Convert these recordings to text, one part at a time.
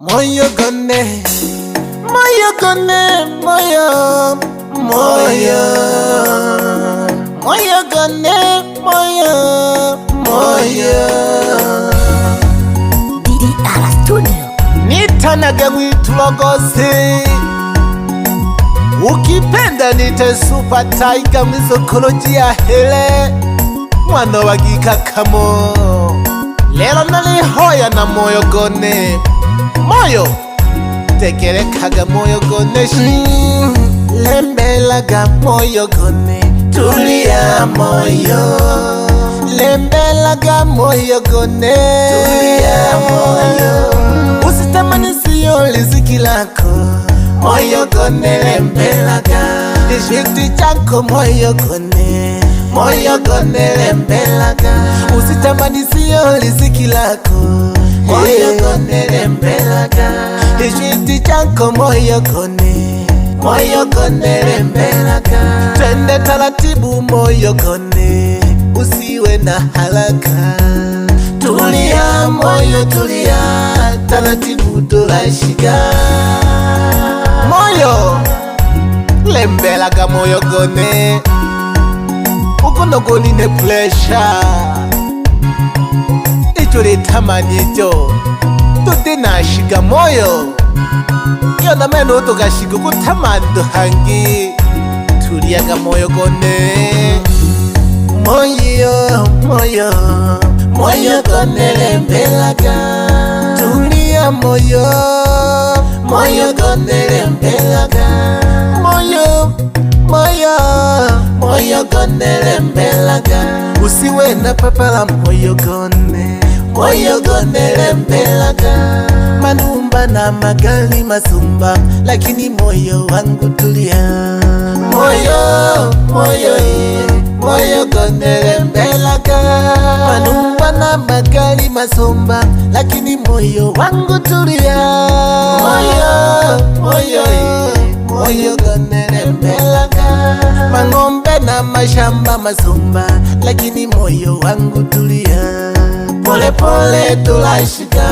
Moyo gone, moyo gone, moyo gone, moyo DDR Studio. Nitanaga mwitulogosi, ukipenda nite Super Tiger mwizokolojia hele mwana wagikakamo. Lelo nalihoya na moyo gone, moyo tekerekaga moyo gone lembelaga moyo gone, tulia moyo lembelaga moyo gone, tulia moyo usitamani siyo riziki lako, moyo gone lembelaga ishiti chako, moyo gone lembelaga usitamani siyo riziki lako, moyo gone lembelaga ishiti chako, moyo gone lembelaga. Twende taratibu moyo gone, usiwe na haraka, tulia moyo tulia, taratibu turashika. Moyo lembelaga moyo gone, ukono goni ne pressure icho litamani icho tuti nashiga moyo iyo na meno tugashiga kutamando hangi, tuliaga moyo gone, moyo gone lembelaga, tulia moyo gone lembelaga, moyo gone lembelaga, usiwe na papala moyo gone lembelaga. Manumba na magali masumba, lakini moyo wangu tulia, moyo gone lembelaga. Manumba na magali masumba, lakini moyo wangu tulia, moyo gone lembelaga. Mangombe na mashamba masumba, lakini moyo wangu tulia. Pole pole tulashika,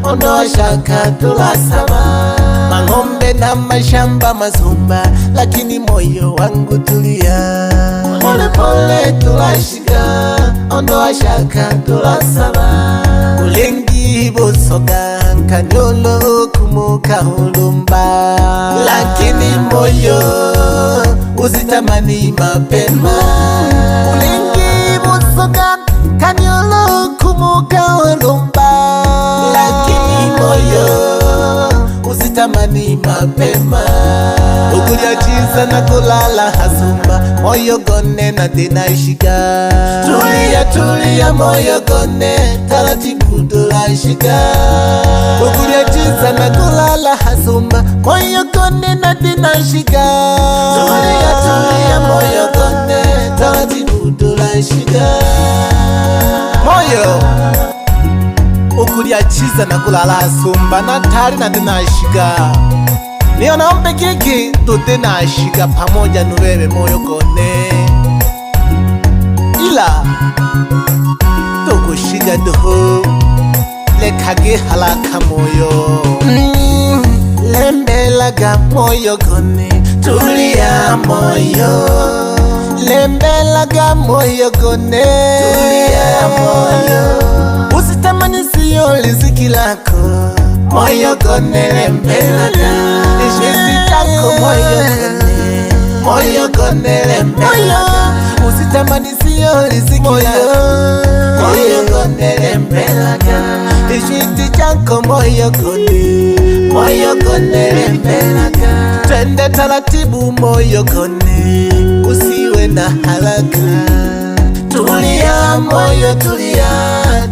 ondoa shaka tulasaba. Mangombe na mashamba masumba, lakini moyo wangu tulia. Pole pole tulashika, ondoa shaka tulasaba. Ulengi bosoga kanyolo kumuka hulumba, lakini moyo usitamani mapema. Ulengi bosoga kanyolo kumuka hulumba, lakini moyo usitamani mapema. Ukulia chiza na kulala hasumba, moyo gone na dinashika. Tulia moyo gone, taratibu turashika. Ukulia chiza na kulala hasumba, moyo gone na dinashika. Tulia moyo gone, taratibu turashika. Moyo ukulia chiza na kulala hasumba, na tari na dinashika. Niyo naombe kiki tutinashika pamoja nuwewe moyo gone, ila tukushiga duhu lekage halaka moyo lembelaga moyo gone, tulia moyo lembelaga moyo gone, tulia moyo usitamani siyo riziki lako, moyo gone lembelaga ishiti chako, moyo gone lembelaga usitamani siyo riziki lako, moyo gone lembelaga ishiti chako, moyo gone lembelaga. Twende taratibu moyo gone, usiwe na haraka, tulia moyo tulia,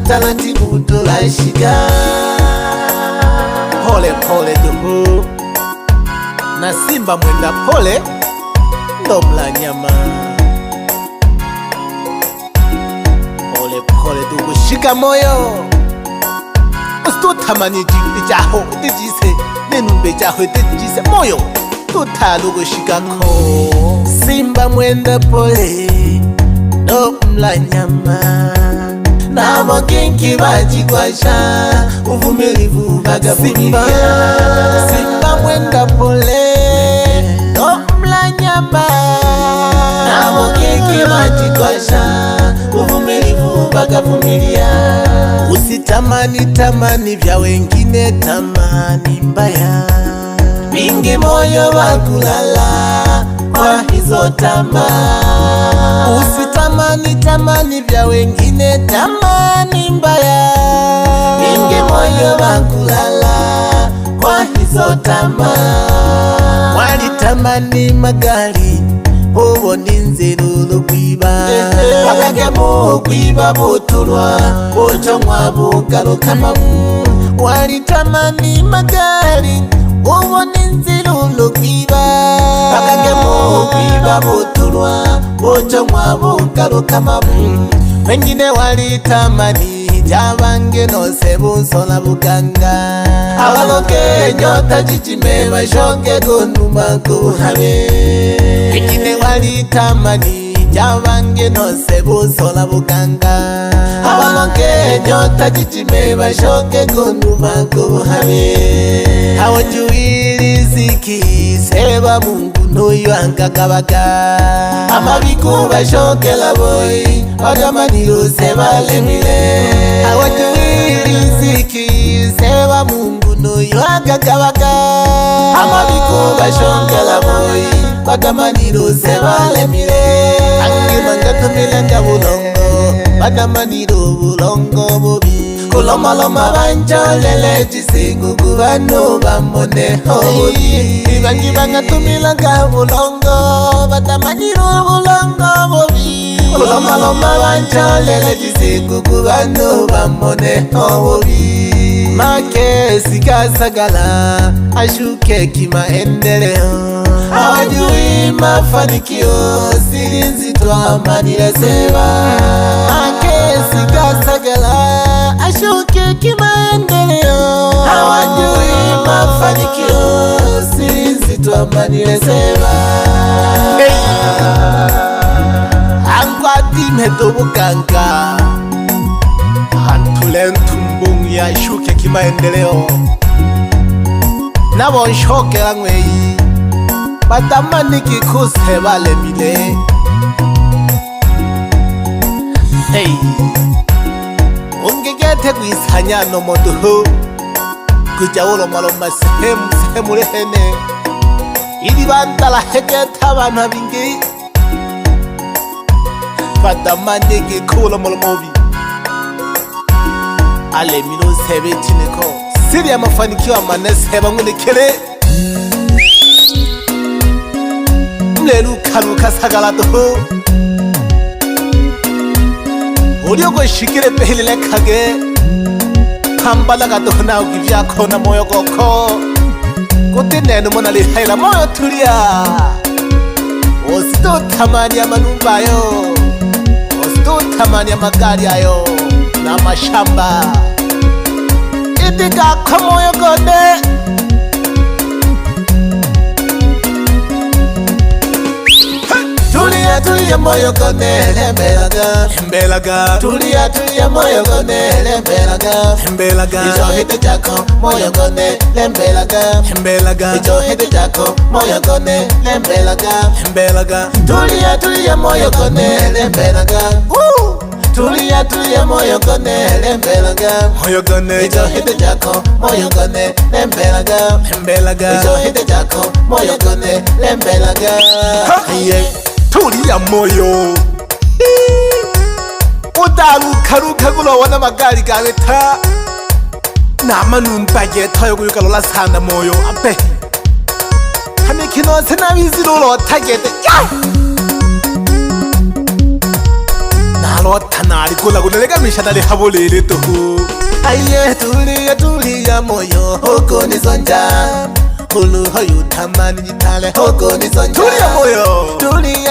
taratibu turashika. Pole pole duhu na simba mwenda pole ndo mla nyama. Pole pole duhu shika moyo, usitutamani jijaho dijise nenumbe jaho dijise moyo tutalugo shikako. Simba mwenda pole ndo mla nyama, na mokinki bajigwasha uvumilivu Simba mwenda pole no mla nyama na mokeke majikwasha uvumilivu bakavumilia. Usitamani tamani vya wengine, tamani mbaya, pinge moyo wa kulala kwa hizo tamaa. Usitamani tamani vya wengine, tamani mbaya, pinge moyo wa kulala kwa hizo tamaa. Walitamani magari ubona inzira kwiba, bakagemu kwiba butulwa bucomwa bugaruka mabu. Walitamani magari ubona inzira kwiba, bakagemu kwiba butulwa bucomwa bugaruka mabu. Wengine walitamani jabange nose busola buganga, abaloke nyota jijime bashoke gunuma kuhabe. Wengine walitamani jabange nose busola buganga, abaloke nyota jijime bashoke gunuma kuhabe. hawajui riziki seba Mungu nuyanga kabaga, amabiku bashokela boy bagamaniro sebalemile. hawajui riziki seba Mungu nuyanga kabaga, amabiku bashokela boy bagamaniro sebalemile. angimanga tumilanga bulongo bagamaniro bulongo bubi, kulomaloma bancholele chisingu kubano bamone hobi. Ibangibanga tumilanga bulongo batamaniro bulongo bubi, kulomaloma bancholele chisingu kubano bamone hobi. Makesi kasagala ashuke kimaendeleo, hawajui mafanikio siri nzito amanile seba. Makesi kasagala ashuke kimaendeleo, hawajui mafanikio siri nzito amanile seba. Angwadime dobukanga antule ntumbung ya shuke kimaendeleo, nabo nshokela ngweyi batamani kikuse balemile. Hey, ungegete kwisanya no moduho kuja ulomaloma sehemu lehene ili bandala hegeta abantu abingi batamani kikula molomobi ale mino sebe chineko siri ya mafanikio amanese bangunekele mlelu karuka sagala doho ulioko shikire pehile kage kambala gato na ugivya kona moyo goko kutinene mona lihaila moyo tulia. Osito tamani ya manumba yo, osito tamani ya magari ayo na mashamba, itika kwa moyo gone. Tulia moyo gone lembelaga Mbelaga tulia moyo gone lembelaga Mbelaga ijo hete jako moyo gone lembelaga Mbelaga ijo hete jako moyo gone lembelaga Mbelaga tulia moyo gone lembelaga tulia moyo gone lembelaga moyo gone ijo hete jako moyo gone lembelaga Mbelaga ijo hete jako moyo gone lembelaga. Aye tulia moyo udarukaruka gulobona magari gawe ta namanumba getayo kuyuka lola sana moyo abe hamikino sinabizi lolo tagete nalota nali kula kunalega mishana li habolele tuhu. Aye tulia moyo huko ni zonja ulu hoyu tamani jitale huko ni zonja. Tulia moyo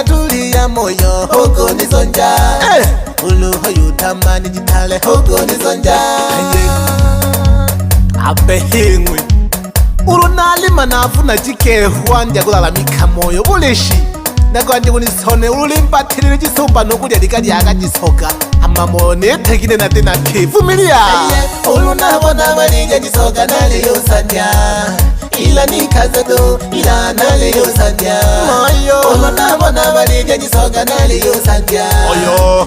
tulia moyo huko ni zonja ulu hoyu tamani jitale huko ni zonja. abe hingwe urunali manafu na jike huanja kulalamika moyo bulishi nakwanje kunisone ulimbathilile cisumba nokulya likalyaga cisoka amamoyo netekile nate nakivumilia ulunabona balija cisoka naliyosandya ila nikazado ila naliyosandya ulunabona balija cisoka naliyosandya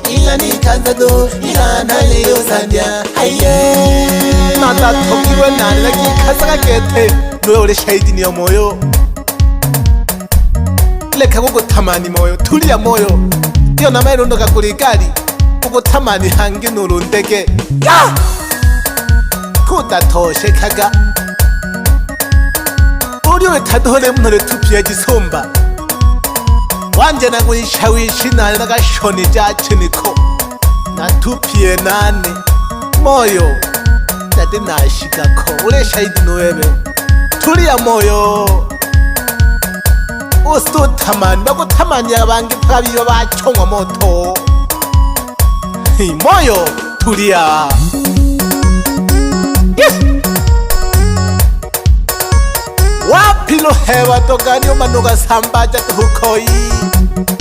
ila nikazado ila naliyosandya natatokilwe nani lakikhasaga kete noyo ule shahidi niyo moyo leka kukuthamani moyo tulia moyo iyo namairondoka kulikali kukuthamani hangi nulundeke kudatoshekaga uliwe tadole mnole tupia cisumba wanje nakuishawishi nane nakashoni jachiniko natupie nane moyo nate nashikako ule shahidi nuwebe tulia moyo usituthamani bakuthamani abangi pakabiyo bachongwa moto moyo tulia wapilo hewa tokani umanuka sambaja tuhukoi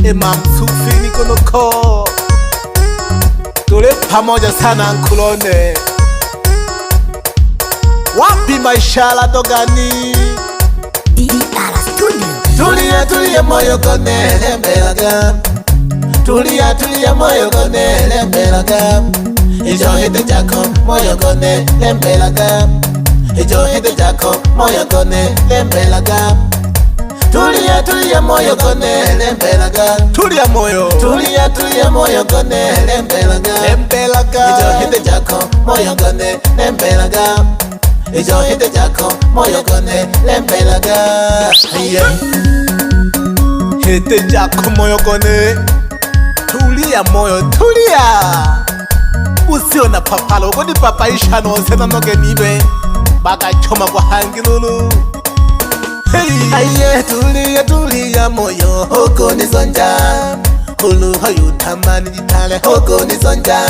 emamsufini konoko tule pamoja sana nkulone wapi maishala tokani tulia moyo kone lembelaga tulia moyo kone lembelaga ijo hede jako moyo kone lembelaga ijo hede jako moyo kone lembelaga tulia moyo kone lembelaga tulia moyo moyo kone lembelaga ijo hede jako moyo kone lembelaga ijo hede jako moyo kone lembelaga hede jako moyo kone tulia moyo tulia usio na papalo kodi papaisha nose nanogenibe bakachoma kwa hangilulu tulia moyo hoko nizonja hulu hoyu tamani jitale hoko nizonja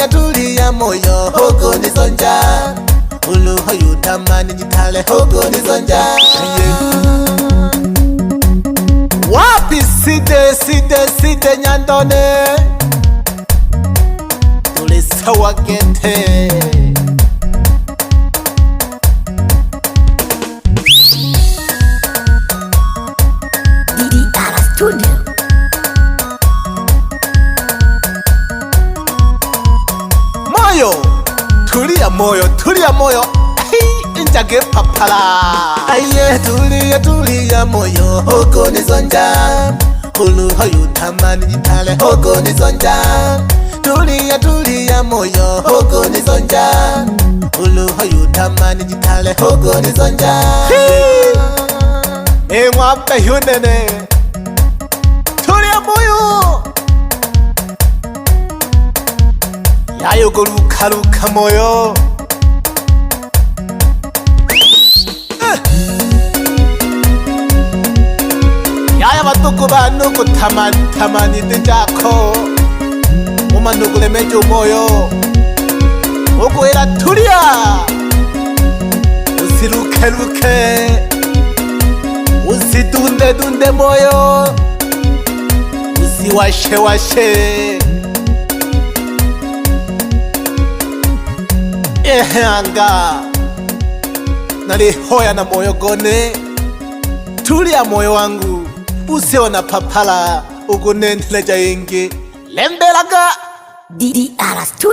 tulia moyo hoko nizonja hulu hoyu tamani jitale hoko nizonja wapi side nyandone tulisawa gete moyo tulia moyo njage papala tulia moyo hoko nizonja hulu hoyu tamani jitale hoko nizonja tulia moyo hoko nizonja hulu hoyu tamani jitale hoko nizonja mwapa yunene tulia moyo yayo golukaluka moyo yaya batuku banuku tamani tejako umanukule mejo moyo ukuera tulia usirukeruke usidunde moyo usiwashe anga nalihoya na moyo gone tulia moyo wangu usiona papala ukunendeleja yengi lembelaga